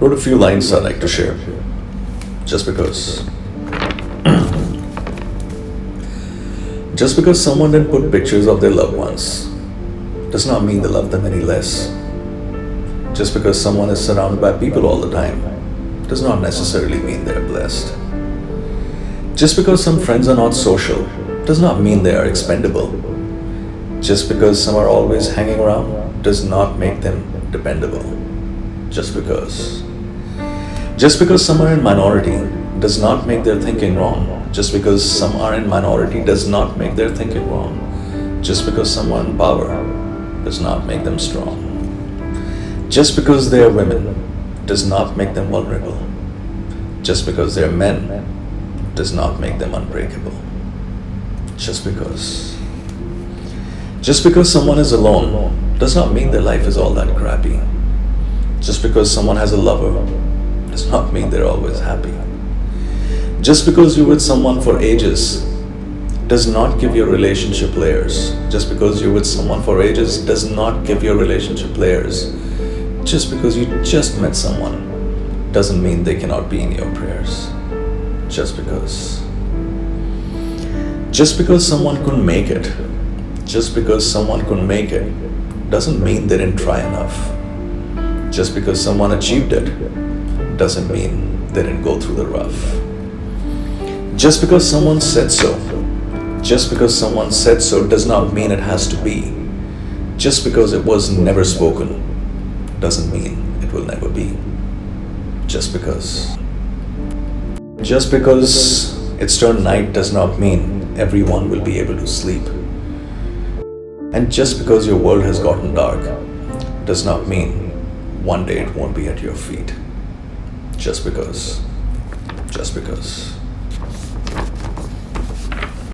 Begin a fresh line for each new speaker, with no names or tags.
Wrote a few lines I'd like to share. Just because. Just because someone didn't put pictures of their loved ones does not mean they love them any less. Just because someone is surrounded by people all the time does not necessarily mean they're blessed. Just because some friends are not social does not mean they are expendable. Just because some are always hanging around does not make them dependable. Just because. Just because some are in minority does not make their thinking wrong. Just because some are in minority does not make their thinking wrong. Just because some are in power does not make them strong. Just because they are women does not make them vulnerable. Just because they are men does not make them unbreakable. Just because. Just because someone is alone does not mean their life is all that crappy. Just because someone has a lover does not mean they're always happy. Just because you're with someone for ages does not give your relationship layers. Just because you're with someone for ages does not give your relationship layers. Just because you just met someone doesn't mean they cannot be in your prayers. Just because. Just because someone couldn't make it, just because someone couldn't make it doesn't mean they didn't try enough. Just because someone achieved it doesn't mean they didn't go through the rough. Just because someone said so, just because someone said so does not mean it has to be. Just because it was never spoken doesn't mean it will never be. Just because. Just because it's turned night does not mean everyone will be able to sleep. And just because your world has gotten dark does not mean one day it won't be at your feet. Just because. Just because.